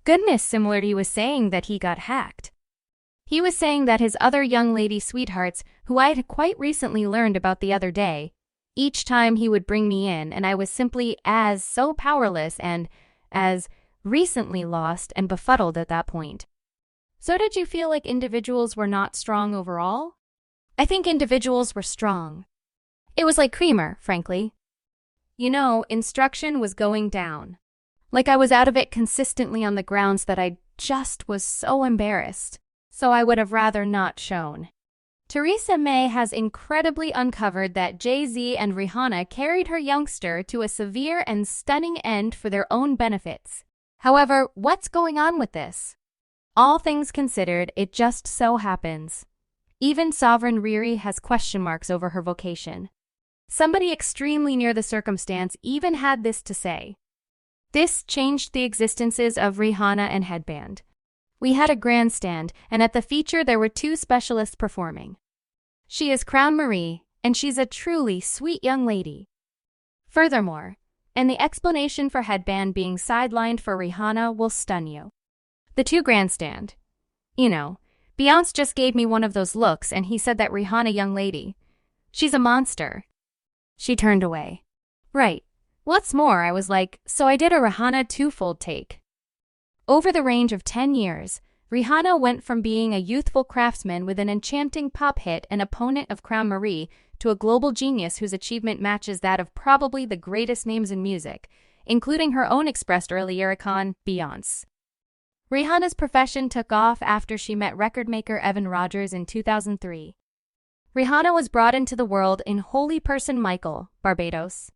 goodness, Similarity was saying that he got hacked. He was saying that his other young lady sweethearts, who I had quite recently learned about the other day, each time he would bring me in, and I was simply as so powerless and as recently lost and befuddled at that point. So did you feel like individuals were not strong overall? I think individuals were strong. It was like creamer, frankly. You know, instruction was going down. Like I was out of it consistently on the grounds that I just was so embarrassed. So I would have rather not shown. Theresa May has incredibly uncovered that Z and Rihanna carried her youngster to a severe and stunning end for their own benefits. However, what's going on with this? All things considered, it just so happens. Even Sovereign Riri has question marks over her vocation. Somebody extremely near the circumstance even had this to say. This changed the existences of Rihanna and Headband. We had a grandstand, and at the feature there were two specialists performing. She is Crown Marie, and she's a truly sweet young lady. Furthermore, and the explanation for Headband being sidelined for Rihanna will stun you. The two grandstand. You know, Beyonce just gave me one of those looks and he said that Rihanna young lady. She's a monster. She turned away. Right. What's more, I was like, so I did a Rihanna twofold take. Over the range of 10 years, Rihanna went from being a youthful craftsman with an enchanting pop hit and opponent of Crown Marie to a global genius whose achievement matches that of probably the greatest names in music, including her own expressed earlier icon, Beyonce. Rihanna's profession took off after she met record maker Evan Rogers in 2003. Rihanna was brought into the world in Holy Person Michael, Barbados.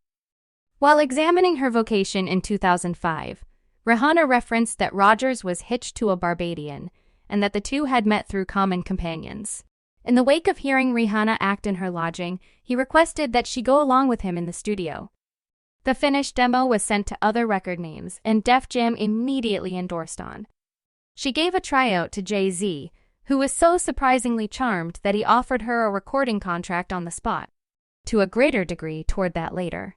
While examining her vocation in 2005, Rihanna referenced that Rogers was hitched to a Barbadian, and that the two had met through common companions. In the wake of hearing Rihanna act in her lodging, he requested that she go along with him in the studio. The finished demo was sent to other record names, and Def Jam immediately endorsed on. She gave a tryout to Jay-Z, who was so surprisingly charmed that he offered her a recording contract on the spot. To a greater degree toward that later.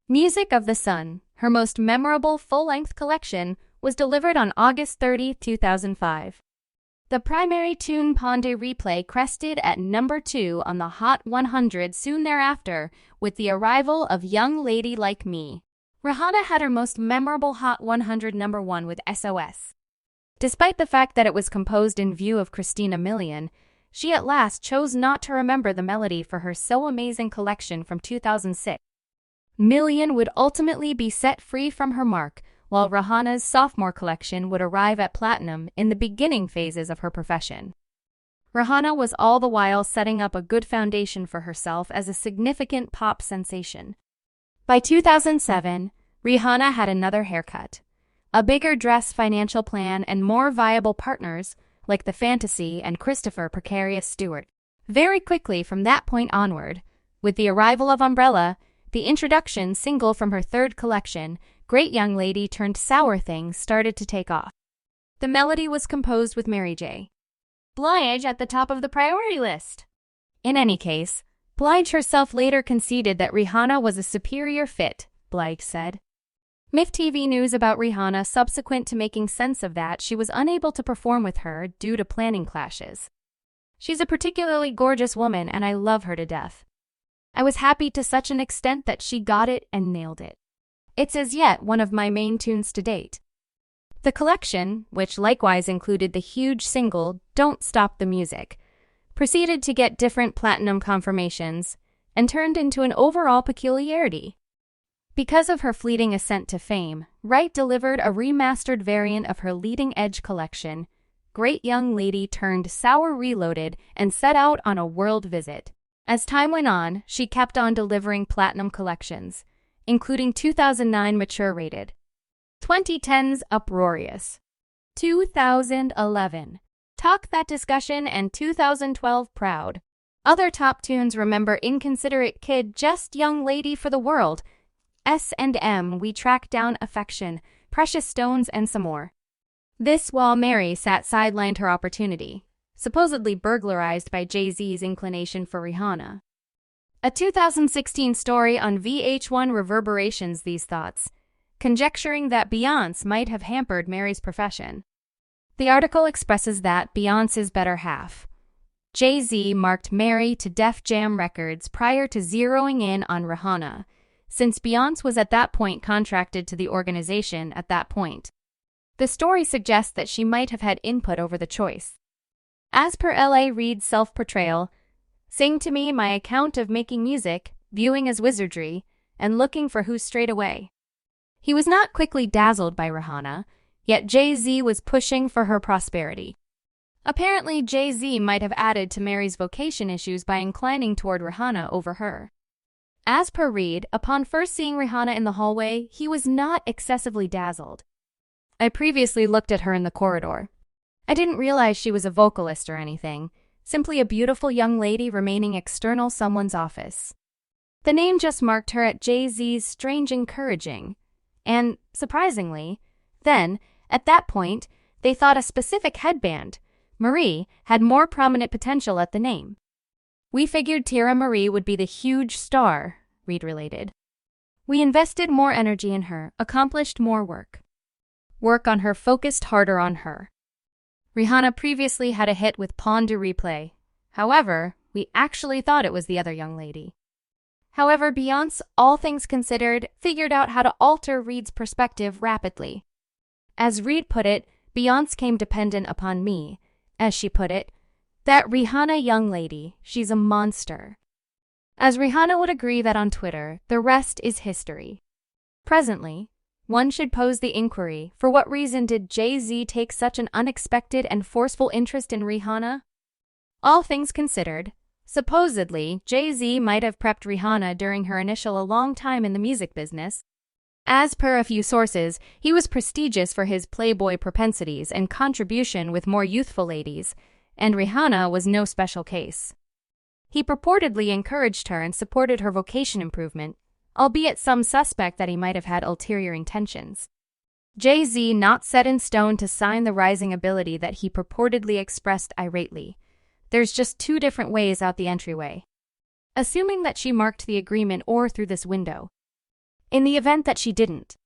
Music of the Sun, her most memorable full-length collection, was delivered on August 30, 2005. The primary tune Pon de Replay crested at number 2 on the Hot 100 soon thereafter with the arrival of Young Lady Like Me. Rihanna had her most memorable Hot 100 number 1 with SOS. Despite the fact that it was composed in view of Christina Milian, she at last chose not to remember the melody for her So Amazing collection from 2006. Milian would ultimately be set free from her mark, while Rihanna's sophomore collection would arrive at platinum in the beginning phases of her profession. Rihanna was all the while setting up a good foundation for herself as a significant pop sensation. By 2007, Rihanna had another haircut, a bigger dress, financial plan, and more viable partners like the Fantasy and Christopher Precarious Stewart. Very quickly from that point onward, with the arrival of Umbrella, the introduction single from her third collection, Great Young Lady Turned Sour Thing, started to take off. The melody was composed with Mary J. Blige at the top of the priority list. In any case, Blige herself later conceded that Rihanna was a superior fit, Blige said. MIFTV news about Rihanna subsequent to making sense of that she was unable to perform with her due to planning clashes. She's a particularly gorgeous woman and I love her to death. I was happy to such an extent that she got it and nailed it. It's as yet one of my main tunes to date. The collection, which likewise included the huge single Don't Stop the Music, proceeded to get different platinum confirmations and turned into an overall peculiarity. Because of her fleeting ascent to fame, Wright delivered a remastered variant of her leading-edge collection, Great Young Lady Turned Sour Reloaded, and set out on a world visit. As time went on, she kept on delivering platinum collections, including 2009 Mature Rated, 2010's Uproarious, 2011 Talk That Discussion, and 2012 Proud. Other top tunes remember Inconsiderate Kid, Just Young Lady for the World, S&M, We Track Down Affection, Precious Stones, and some more. This while Mary sat sidelined her opportunity, supposedly burglarized by Jay-Z's inclination for Rihanna. A 2016 story on VH1 Reverberations these thoughts, conjecturing that Beyoncé might have hampered Mary's profession. The article expresses that Beyoncé's better half, Jay-Z, marked Mary to Def Jam Records prior to zeroing in on Rihanna, since Beyoncé was at that point contracted to the organization at that point. The story suggests that she might have had input over the choice. As per L.A. Reid's self-portrayal, "Sing to me my account of making music, viewing as wizardry, and looking for who's straight away." He was not quickly dazzled by Rihanna, yet Jay-Z was pushing for her prosperity. Apparently, Jay-Z might have added to Mary's vocation issues by inclining toward Rihanna over her. As per Reid, upon first seeing Rihanna in the hallway, he was not excessively dazzled. "I previously looked at her in the corridor. I didn't realize she was a vocalist or anything, simply a beautiful young lady remaining external someone's office." The name just marked her at Jay-Z's strange encouraging, and, surprisingly, then, at that point, they thought a specific headband, Marie, had more prominent potential at the name. "We figured Teairra Mari would be the huge star," Reid related. "We invested more energy in her, accomplished more work. Work on her focused harder on her. Rihanna previously had a hit with Pon de Replay. However, we actually thought it was the other young lady." However, Beyoncé, all things considered, figured out how to alter Reid's perspective rapidly. As Reid put it, "Beyoncé came dependent upon me. As she put it, that Rihanna young lady, she's a monster." As Rihanna would agree that on Twitter, the rest is history. Presently, one should pose the inquiry, for what reason did Jay-Z take such an unexpected and forceful interest in Rihanna? All things considered, supposedly, Jay-Z might have prepped Rihanna during her initial a long time in the music business. As per a few sources, he was prestigious for his playboy propensities and contribution with more youthful ladies, and Rihanna was no special case. He purportedly encouraged her and supported her vocation improvement, albeit some suspect that he might have had ulterior intentions. Jay-Z not set in stone to sign the rising ability that he purportedly expressed irately. There's just two different ways out the entryway. Assuming that she marked the agreement or through this window. In the event that she didn't.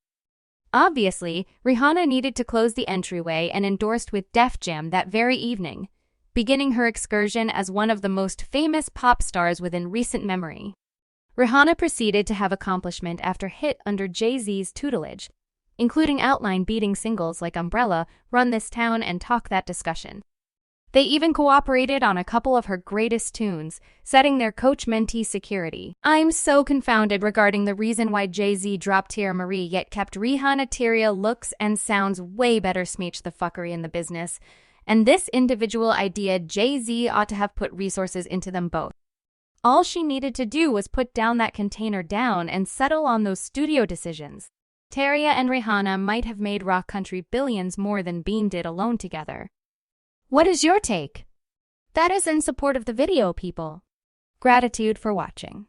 Obviously, Rihanna needed to close the entryway and endorsed with Def Jam that very evening, beginning her excursion as one of the most famous pop stars within recent memory. Rihanna proceeded to have accomplishment after hit under Jay-Z's tutelage, including outline-beating singles like Umbrella, Run This Town, and Talk That Discussion. They even cooperated on a couple of her greatest tunes, setting their coach-mentee security. I'm so confounded regarding the reason why Jay-Z dropped Teairra Mari yet kept Rihanna. Teairra looks and sounds way better smeech the fuckery in the business, and this individual idea Jay-Z ought to have put resources into them both. All she needed to do was put down that container down and settle on those studio decisions. Teairra and Rihanna might have made rock country billions more than Bean did alone together. What is your take? That is in support of the video, people. Gratitude for watching.